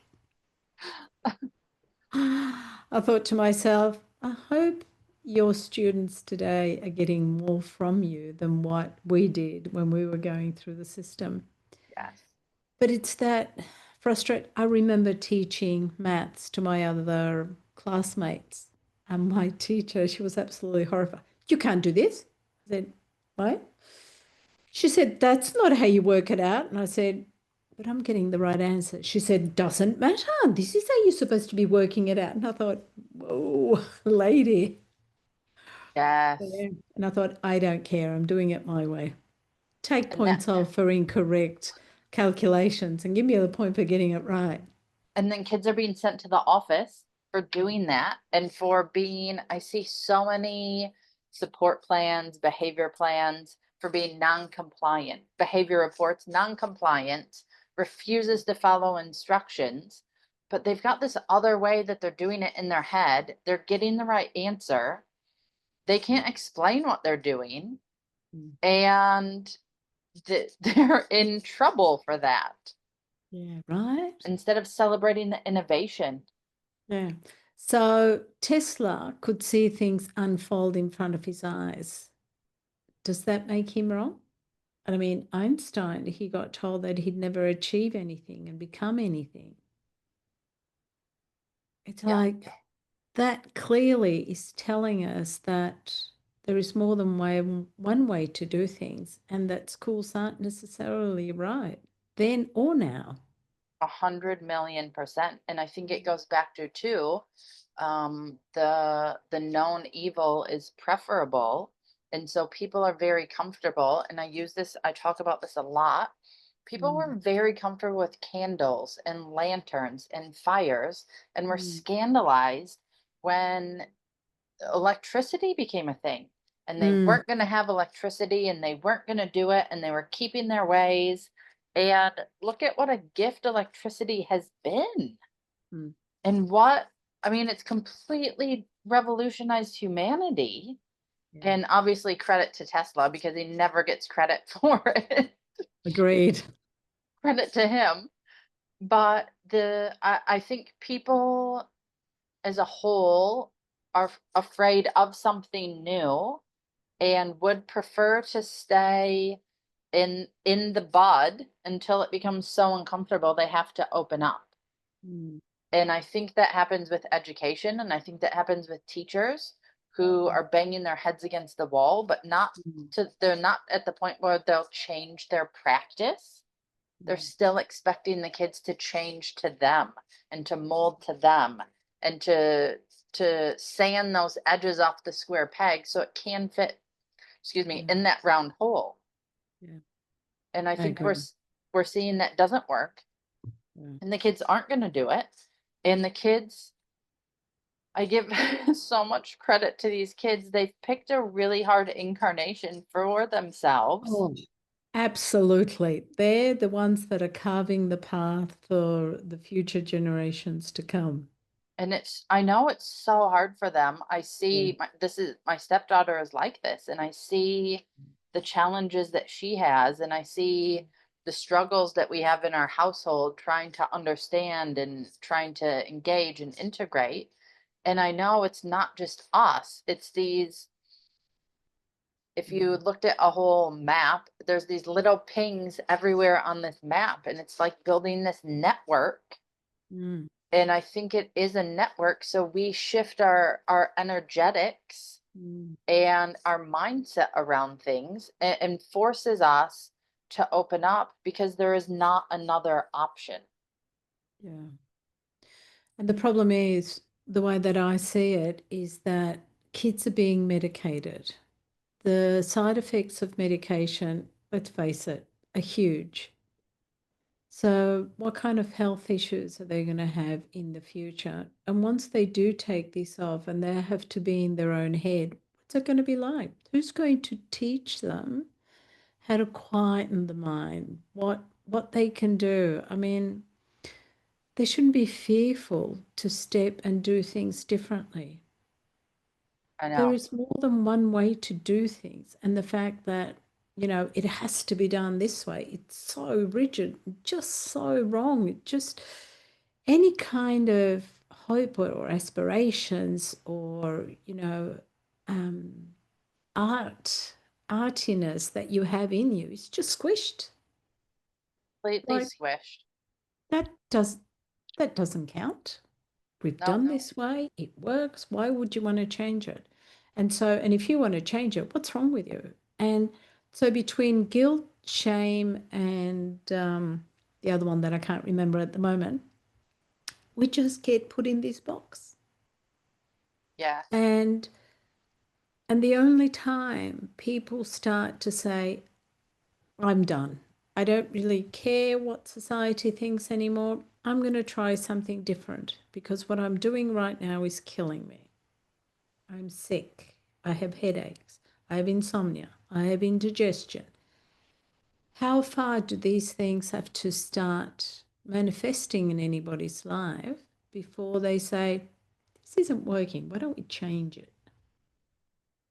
I thought to myself, I hope your students today are getting more from you than what we did when we were going through the system. Yes. But it's that frustrate. I remember teaching maths to my other classmates, and my teacher, she was absolutely horrified. "You can't do this." I said, "What?" She said, "That's not how you work it out." And I said, "But I'm getting the right answer." She said, "Doesn't matter. This is how you're supposed to be working it out." And I thought, whoa, lady. Yes. Yeah. And I thought, I don't care. I'm doing it my way. Take And that points off for incorrect calculations and give me the point for getting it right. and then kids are being sent to the office for doing that and for being, I see so many support plans, behavior plans for being non-compliant, behavior reports, non-compliant, refuses to follow instructions, but they've got this other way that they're doing it in their head. They're getting the right answer. They can't explain what they're doing, Mm. and they're in trouble for that Yeah, right? instead of celebrating the innovation. Yeah. So Tesla could see things unfold in front of his eyes. Does that make him wrong? And I mean, Einstein, he got told that he'd never achieve anything and become anything. It's Yeah. like that clearly is telling us that there is more than one way to do things, and that schools aren't necessarily right then or now. 100 million%. And I think it goes back to too, the known evil is preferable. And so people are very comfortable. And I talk about this a lot. People Mm, were very comfortable with candles and lanterns and fires and were mm, scandalized when electricity became a thing. And they mm, weren't going to have electricity and they weren't going to do it and they were keeping their ways. And look at what a gift electricity has been. Mm. And what, I mean, it's completely revolutionized humanity. Yeah. And obviously, credit to Tesla because he never gets credit for it. Agreed. Credit to him. But I think people as a whole are afraid of something new and would prefer to stay in the bud until it becomes so uncomfortable they have to open up. Mm. And I think that happens with education, and I think that happens with teachers who are banging their heads against the wall, but not Mm. to, they're not at the point where they'll change their practice. They're Mm. still expecting the kids to change to them and to mold to them and to sand those edges off the square peg so it can fit, excuse me, Yeah. in that round hole. Yeah. And I I think agree. we're seeing that doesn't work, Yeah. and the kids aren't going to do it. And the kids, I give so much credit to these kids. They've picked a really hard incarnation for themselves. Oh, absolutely. They're the ones that are carving the path for the future generations to come. And I know it's so hard for them. I Yeah. see this is my stepdaughter is like this, and I see the challenges that she has, and I see the struggles that we have in our household trying to understand and trying to engage and integrate. And I know it's not just us, it's these, if you looked at a whole map, there's these little pings everywhere on this map, and it's like building this network. Mm. And I think it is a network, so we shift our energetics Mm. and our mindset around things, and forces us to open up because there is not another option. Yeah. And the problem is, the way that I see it is that kids are being medicated. The side effects of medication, let's face it, are huge. So, what kind of health issues are they going to have in the future? And once they do take this off and they have to be in their own head, what's it going to be like? Who's going to teach them how to quieten the mind? What they can do? I mean, they shouldn't be fearful to step and do things differently. I There know. is more than one way to do things. And the fact that, it has to be done this way, it's so rigid, just so wrong. It just, any kind of hope or aspirations or, um, art, artiness that you have in you is just squished. Completely Like squished. that does that doesn't count. We've No, done this way, it works. Why would you want to change it? And if you want to change it, what's wrong with you? And so between guilt, shame, and the other one that I can't remember at the moment, we just get put in this box. yes. And the only time people start to say, I'm done. I don't really care what society thinks anymore. I'm going to try something different because what I'm doing right now is killing me. I'm sick. I have headaches. I have insomnia. I have indigestion. How far do these things have to start manifesting in anybody's life before they say, this isn't working? Why don't we change it?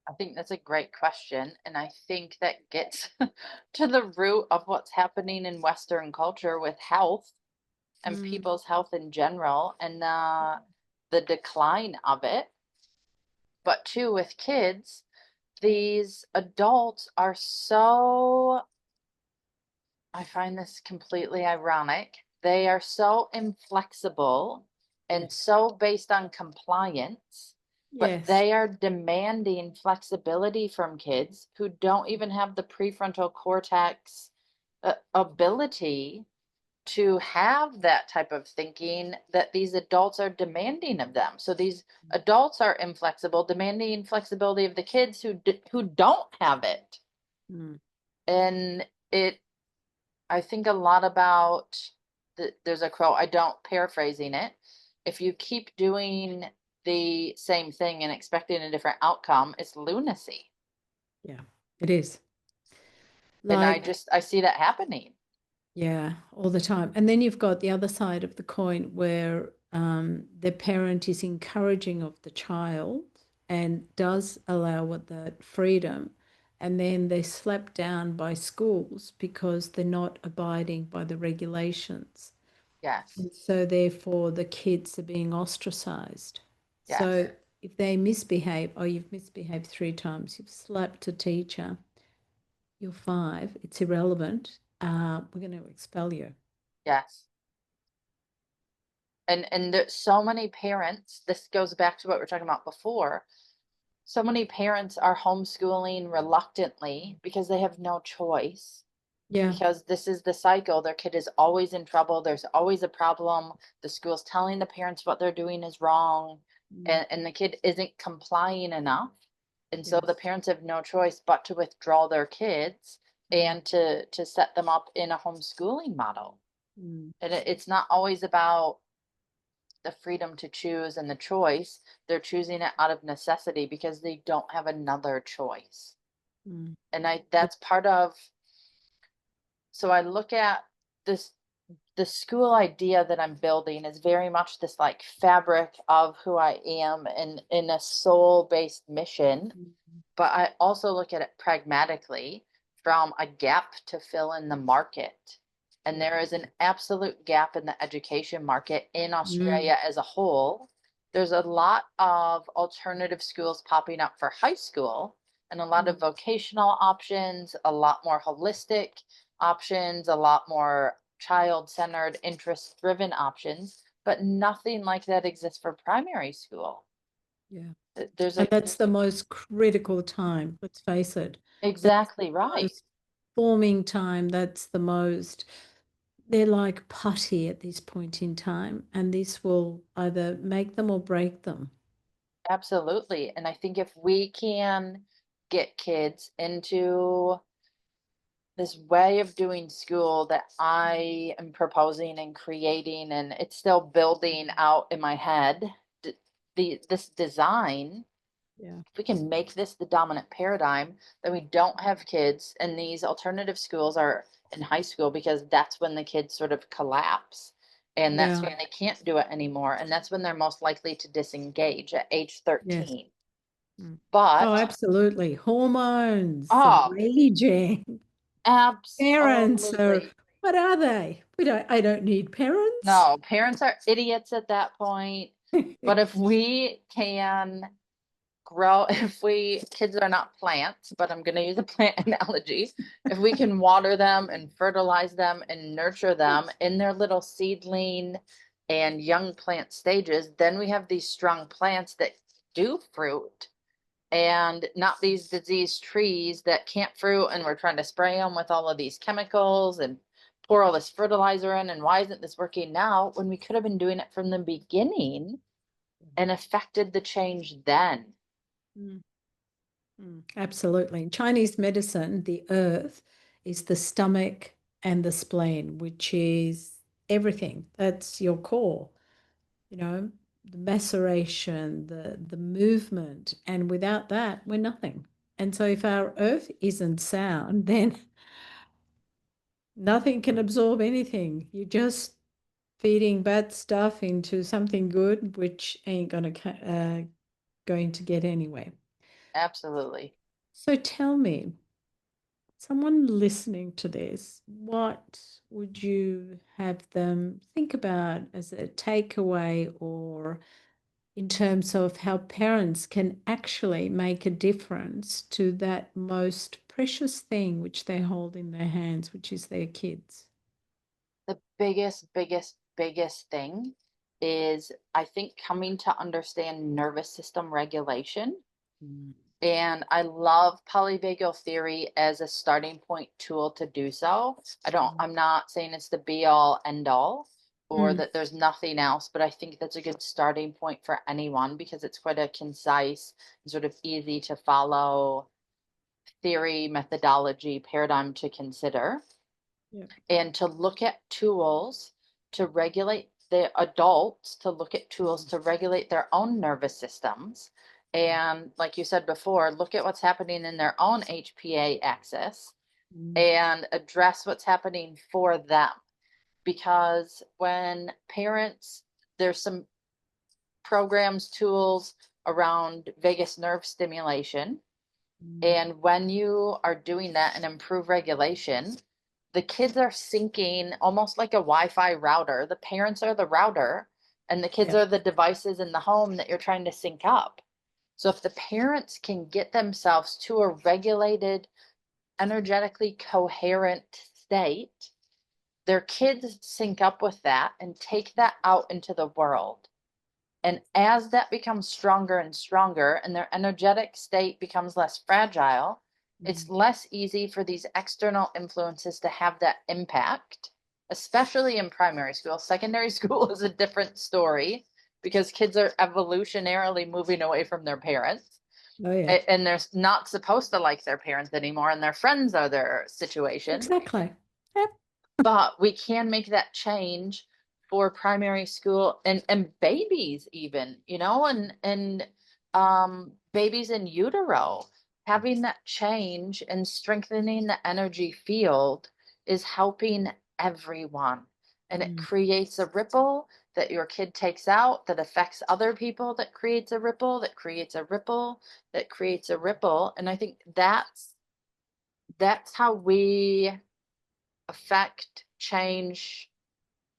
I think that's a great question. And I think that gets to the root of what's happening in Western culture with health and Mm. people's health in general, and the decline of it. But too, with kids, these adults are so, I find this completely ironic. They are so inflexible and Yes. so based on compliance, but Yes. they are demanding flexibility from kids who don't even have the prefrontal cortex ability to have that type of thinking that these adults are demanding of them. So these adults are inflexible, demanding flexibility of the kids who don't have it. Mm. And it I think a lot about there's a quote, I don't paraphrasing it. If you keep doing the same thing and expecting a different outcome, it's lunacy. Yeah, it is. And Like, I see that happening. Yeah, all the time. And then you've got the other side of the coin where the parent is encouraging of the child and does allow what that freedom. And then they're slapped down by schools because they're not abiding by the regulations. Yes. And so therefore the kids are being ostracized. Yes. So if they misbehave, oh, you've misbehaved 3 times, you've slapped a teacher, you're 5, it's irrelevant. We're going to expel you. Yes. And there's so many parents, this goes back to what we were talking about before. So many parents are homeschooling reluctantly because they have no choice. Yeah. Because this is the cycle. Their kid is always in trouble. There's always a problem. The school's telling the parents what they're doing is wrong, Mm. and the kid isn't complying enough. And so the Yes. parents have no choice but to withdraw their kids Mm. and to set them up in a homeschooling model. Mm. And it's not always about the freedom to choose and the choice. They're choosing it out of necessity because they don't have another choice. Mm. And that's part of, so I look at this, the school idea that I'm building is very much this like fabric of who I am and in a soul-based mission. Mm. But I also look at it pragmatically from a gap to fill in the market. And Yeah. there is an absolute gap in the education market in Mm. Australia as a whole. There's a lot of alternative schools popping up for high school and a lot of Mm. vocational options, a lot more holistic options, a lot more child-centered, interest-driven options, but nothing like that exists for primary school. Yeah. There's And a that's the most critical time, let's face it. That's the exactly right. most forming time. That's the most, they're like putty at this point in time. And this will either make them or break them. Absolutely. And I think if we can get kids into this way of doing school that I am proposing and creating, and it's still building out in my head, this design, Yeah. if we can make this the dominant paradigm, then we don't have kids, and these alternative schools are in high school because that's when the kids sort of collapse. And that's Yeah. when they can't do it anymore. And that's when they're most likely to disengage at age Yes. 13. Mm. Oh, But, absolutely. Hormones are oh, raging. Parents are, absolutely. what are they? I don't need parents. No, parents are idiots at that point. But if we can grow, if we, kids are not plants, but I'm going to use a plant analogy. If we can water them and fertilize them and nurture them in their little seedling and young plant stages, then we have these strong plants that do fruit and not these diseased trees that can't fruit. And we're trying to spray them with all of these chemicals and pour all this fertilizer in. And why isn't this working now when we could have been doing it from the beginning and affected the change then? Mm, absolutely. In Chinese medicine, the earth is the stomach and the spleen, which is everything. That's your core, you know, the maceration, the movement. And without that, we're nothing. And so if our earth isn't sound, then nothing can absorb anything. You're just feeding bad stuff into something good, which ain't going to get anywhere. Absolutely. So tell me, someone listening to this, what would you have them think about as a takeaway or in terms of how parents can actually make a difference to that most precious thing which they hold in their hands, which is their kids? The biggest thing is I think coming to understand nervous system regulation. Mm. And I love polyvagal theory as a starting point tool to do so. I'm not saying it's the be all end all or Mm. that there's nothing else, but I think that's a good starting point for anyone because it's quite a concise and sort of easy to follow theory, methodology, paradigm to consider. Yeah. And to look at tools to regulate the adults, to look at tools to regulate their own nervous systems. And like you said before, look at what's happening in their own HPA axis Mm. and address what's happening for them. Because when parents, there's some programs, tools around vagus nerve stimulation. Mm. And when you are doing that and improve regulation, the kids are syncing almost like a Wi-Fi router. The parents are the router, and the kids Yeah. are the devices in the home that you're trying to sync up. So if the parents can get themselves to a regulated, energetically coherent state, their kids sync up with that and take that out into the world. And as that becomes stronger and stronger, and their energetic state becomes less fragile, it's Mm. less easy for these external influences to have that impact, especially in primary school. Secondary school is a different story because kids are evolutionarily moving away from their parents. Oh, yeah. And they're not supposed to like their parents anymore, and their friends are their situation. Exactly. Yep. But we can make that change for primary school and babies even, and babies in utero. Having that change and strengthening the energy field is helping everyone. And it Mm. creates a ripple that your kid takes out that affects other people, that creates a ripple, that creates a ripple, that creates a ripple. And I think that's how we affect change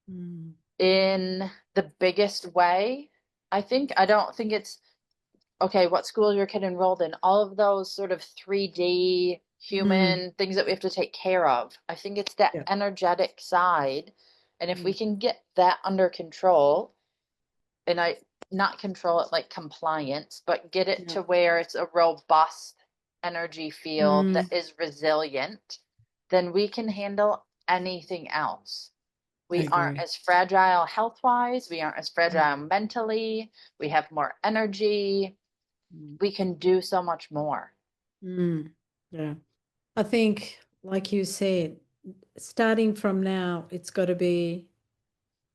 Mm. in the biggest way. I don't think it's okay, what school is your kid enrolled in? All of those sort of 3D Mm. human things that we have to take care of. I think it's that Yeah. energetic side. And if we Mm. can get that under control, and I not control it like compliance, but get it Yeah. to where it's a robust energy field Mm. that is resilient, then we can handle anything else. I We aren't agree. as fragile health wise. We aren't as Mm. fragile mentally. We have more energy. Mm. We can do so much more. Mm. Yeah. I think, like you said, starting from now, it's got to be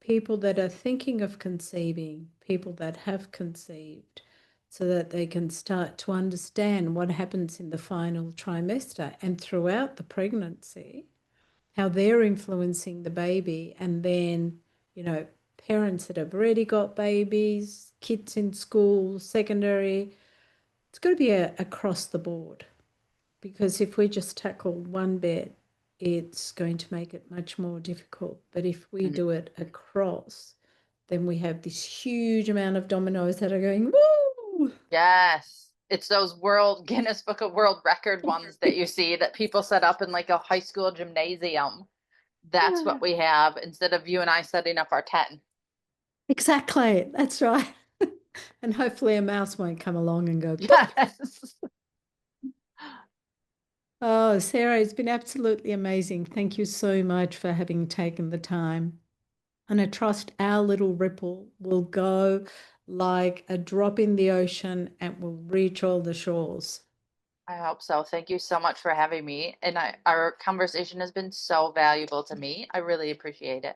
people that are thinking of conceiving, people that have conceived, so that they can start to understand what happens in the final trimester and throughout the pregnancy, how they're influencing the baby. And then, you know, parents that have already got babies, kids in school, secondary, it's got to be across the board. Because if we just tackle one bit, it's going to make it much more difficult. But if we Mm. do it across, then we have this huge amount of dominoes that are going, woo! Yes. It's those world Guinness Book of World Record ones that you see that people set up in like a high school gymnasium. That's what we have instead of you and I setting up our tent. Exactly. That's right. And hopefully a mouse won't come along and go, boop. Yes. Oh, Sarah, it's been absolutely amazing. Thank you so much for having taken the time. And I trust our little ripple will go like a drop in the ocean and will reach all the shores. I hope so. Thank you so much for having me. And our conversation has been so valuable to me. I really appreciate it.